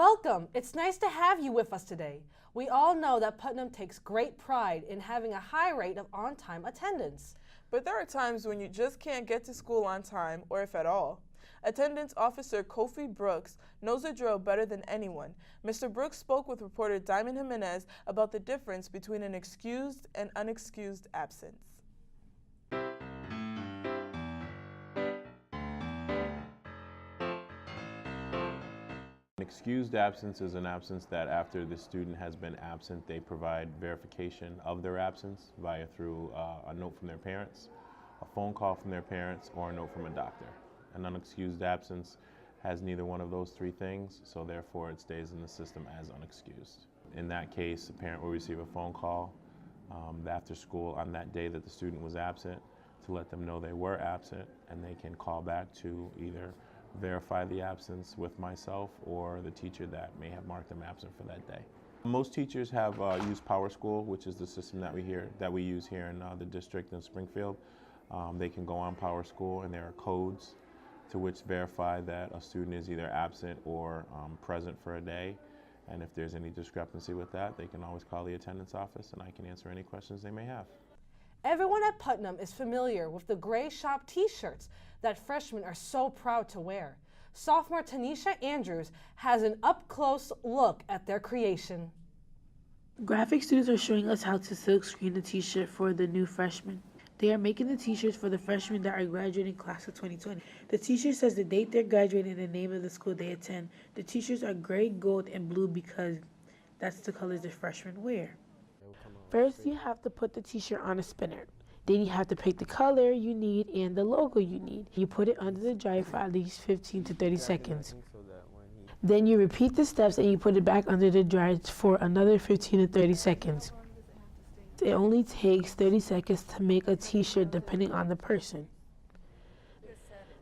Welcome! It's nice to have you with us today. We all know that Putnam takes great pride in having a high rate of on-time attendance. But there are times when you just can't get to school on time, or if at all. Attendance Officer Kofi Brooks knows the drill better than anyone. Mr. Brooks spoke with reporter Diamond Jimenez about the difference between an excused and unexcused absence. An excused absence is an absence that after the student has been absent, they provide verification of their absence through a note from their parents, a phone call from their parents, or a note from a doctor. An unexcused absence has neither one of those three things, so therefore it stays in the system as unexcused. In that case, a parent will receive a phone call after school on that day that the student was absent to let them know they were absent, and they can call back to either verify the absence with myself or the teacher that may have marked them absent for that day. Most teachers have used PowerSchool, which is the system that we use here in the district in Springfield. They can go on PowerSchool, and there are codes to which verify that a student is either absent or present for a day. And if there's any discrepancy with that, they can always call the attendance office, and I can answer any questions they may have. Everyone at Putnam is familiar with the gray shop t-shirts that freshmen are so proud to wear. Sophomore Tanisha Andrews has an up-close look at their creation. Graphic students are showing us how to silk screen the t-shirt for the new freshmen. They are making the t-shirts for the freshmen that are graduating class of 2020. The t-shirt says the date they're graduating and the name of the school they attend. The t-shirts are gray, gold, and blue because that's the colors the freshmen wear. First, you have to put the t-shirt on a spinner. Then you have to pick the color you need and the logo you need. You put it under the dryer for at least 15 to 30 seconds. Then you repeat the steps and you put it back under the dryer for another 15 to 30 seconds. It only takes 30 seconds to make a t-shirt depending on the person.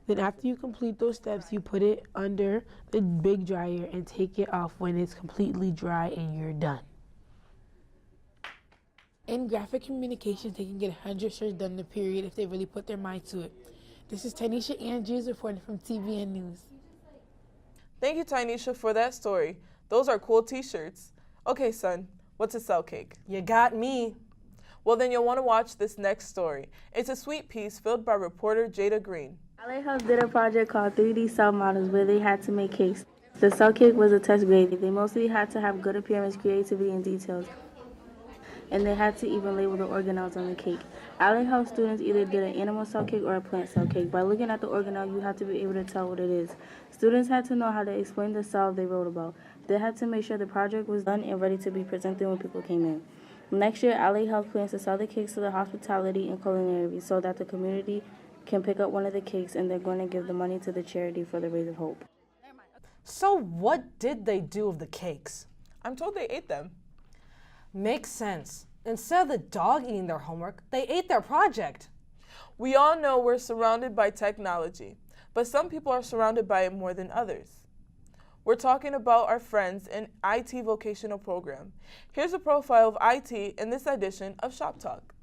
Then after you complete those steps, you put it under the big dryer and take it off when it's completely dry and you're done. In graphic communications, they can get 100 shirts done in a period if they really put their mind to it. This is Tanisha Andrews reporting from TBN News. Thank you, Tanisha, for that story. Those are cool t-shirts. Okay, son, what's a cell cake? You got me. Well, then you'll want to watch this next story. It's a sweet piece filled by reporter Jada Green. LA Health did a project called 3D cell models where they had to make cakes. The cell cake was a test grade. They mostly had to have good appearance, creativity, and details. And they had to even label the organelles on the cake. LA Health students either did an animal cell cake or a plant cell cake. By looking at the organelle, you have to be able to tell what it is. Students had to know how to explain the cell they wrote about. They had to make sure the project was done and ready to be presented when people came in. Next year, LA Health plans to sell the cakes to the hospitality and culinary so that the community can pick up one of the cakes, and they're going to give the money to the charity for the Rays of Hope. So what did they do with the cakes? I'm told they ate them. Makes sense. Instead of the dog eating their homework, they ate their project. We all know we're surrounded by technology, but some people are surrounded by it more than others. We're talking about our friends in IT vocational program. Here's a profile of IT in this edition of Shop Talk.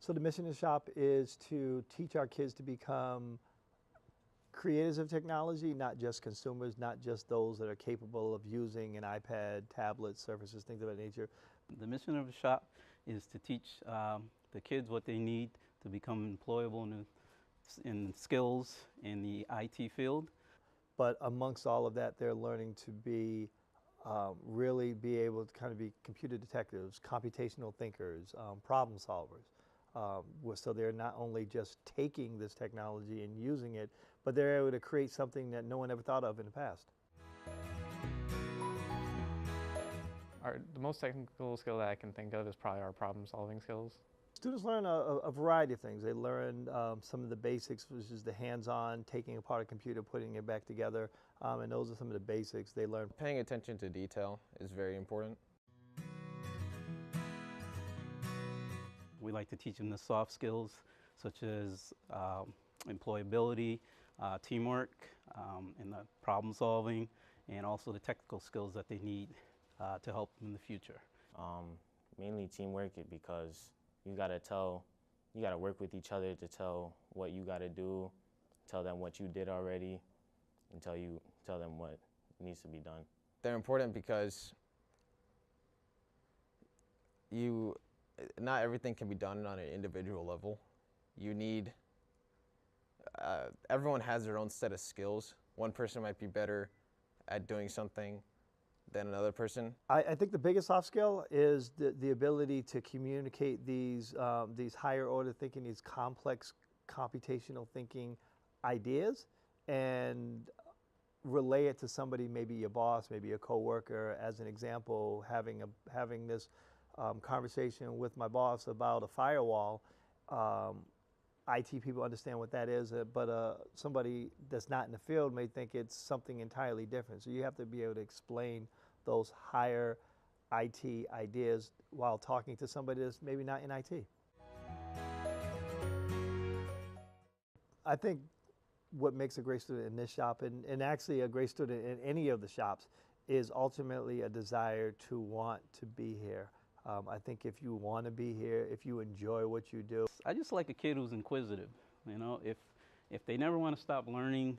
So the mission of SHOP is to teach our kids to become creators of technology, not just consumers, not just those that are capable of using an iPad, tablet, surfaces, things of that nature. The mission of the SHOP is to teach the kids what they need to become employable in skills in the IT field. But amongst all of that, they're learning to be really be able to kind of be computer detectives, computational thinkers, problem solvers. So they're not only just taking this technology and using it, but they're able to create something that no one ever thought of in the past. The most technical skill that I can think of is probably our problem-solving skills. Students learn a variety of things. They learn some of the basics, which is the hands-on, taking apart a computer, putting it back together, and those are some of the basics they learn. Paying attention to detail is very important. We like to teach them the soft skills, such as employability, teamwork, and the problem solving, and also the technical skills that they need to help them in the future. Mainly teamwork, because you gotta work with each other to tell what you gotta do, tell them what you did already, and tell them what needs to be done. They're important because not everything can be done on an individual level. You need, everyone has their own set of skills. One person might be better at doing something than another person. I think the biggest soft skill is the ability to communicate these higher order thinking, these complex computational thinking ideas, and relay it to somebody, maybe your boss, maybe your coworker. As an example, having this conversation with my boss about a firewall. IT people understand what that is, but somebody that's not in the field may think it's something entirely different. So you have to be able to explain those higher IT ideas while talking to somebody that's maybe not in IT. I think what makes a great student in this shop, and actually a great student in any of the shops, is ultimately a desire to want to be here. I think if you want to be here, if you enjoy what you do. I just like a kid who's inquisitive. You know, if they never want to stop learning,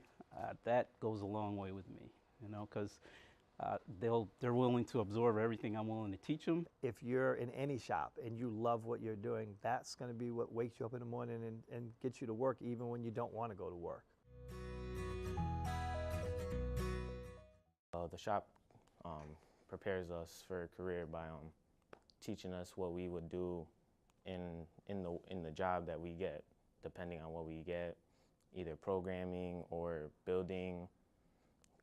that goes a long way with me. You know, because they're willing to absorb everything I'm willing to teach them. If you're in any shop and you love what you're doing, that's going to be what wakes you up in the morning and gets you to work even when you don't want to go to work. The shop prepares us for a career by teaching us what we would do in the job that we get, depending on what we get, either programming or building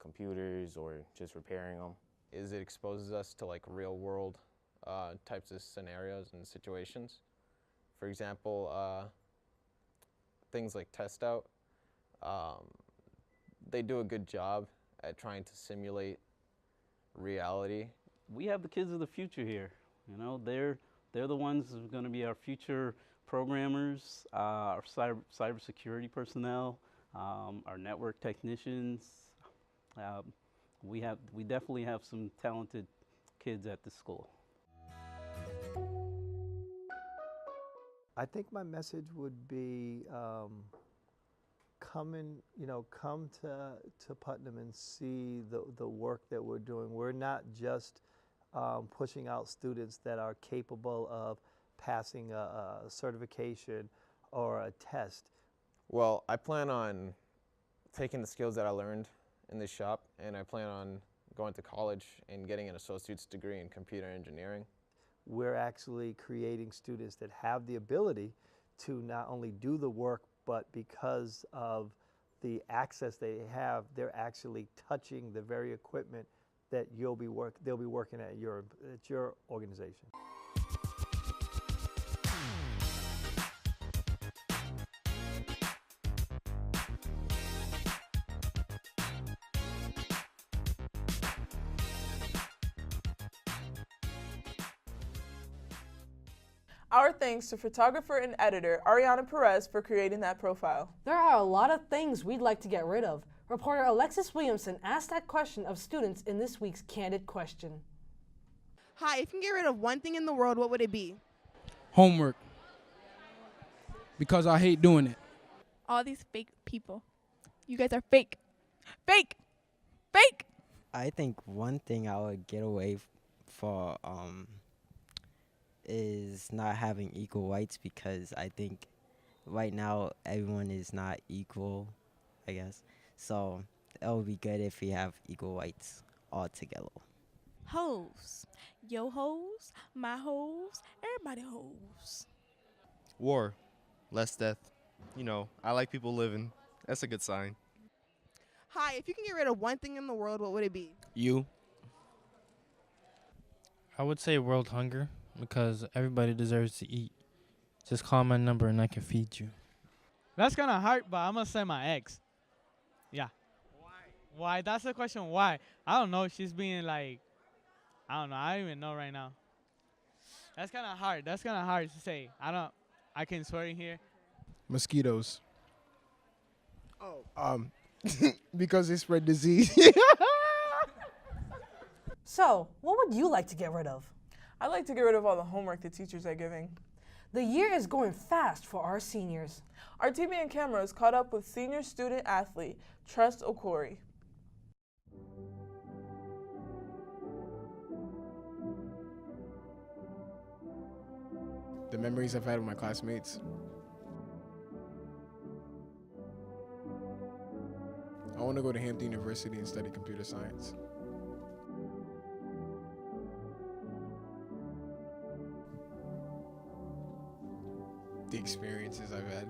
computers or just repairing them. It exposes us to like real world types of scenarios and situations. For example, things like test out, they do a good job at trying to simulate reality. We have the kids of the future here. You know, they're the ones who are going to be our future programmers, our cybersecurity personnel, our network technicians. We definitely have some talented kids at the school. I think my message would be come to Putnam and see the work that we're doing. We're not just pushing out students that are capable of passing a certification or a test. Well, I plan on taking the skills that I learned in this shop, and I plan on going to college and getting an associate's degree in computer engineering. We're actually creating students that have the ability to not only do the work, but because of the access they have, they're actually touching the very equipment that they'll be working at your organization. Our thanks to photographer and editor Ariana Perez for creating that profile. There are a lot of things we'd like to get rid of. Reporter Alexis Williamson asked that question of students in this week's Candid Question. Hi, if you can get rid of one thing in the world, what would it be? Homework. Because I hate doing it. All these fake people. You guys are fake. Fake! Fake! I think one thing I would get away for is not having equal rights, because I think right now everyone is not equal, I guess. So it would be good if we have equal rights all together. Hoes. Yo hoes, my hoes, everybody hoes. War. Less death. You know, I like people living. That's a good sign. Hi, if you can get rid of one thing in the world, what would it be? You. I would say world hunger, because everybody deserves to eat. Just call my number and I can feed you. That's kind of hard, but I'm going to say my ex. Yeah. Why? That's the question. Why? I don't know. She's being like, I don't know. I don't even know right now. That's kind of hard. That's kind of hard to say. I can swear in here. Mosquitoes. Because they spread disease. So, what would you like to get rid of? I'd like to get rid of all the homework the teachers are giving. The year is going fast for our seniors. Our TBN cameras caught up with senior student athlete Trust Okori. The memories I've had with my classmates. I want to go to Hampton University and study computer science. The experiences I've had.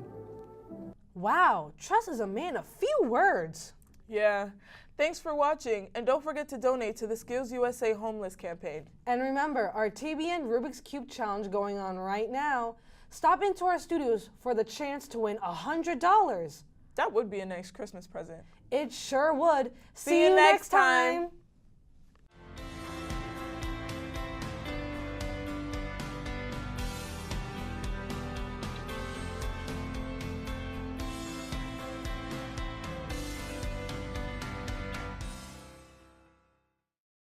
Wow, Trust is a man of few words. Yeah. Thanks for watching, and don't forget to donate to the Skills USA Homeless campaign. And remember, our TBN Rubik's Cube Challenge going on right now. Stop into our studios for the chance to win $100. That would be a nice Christmas present. It sure would. See you next time.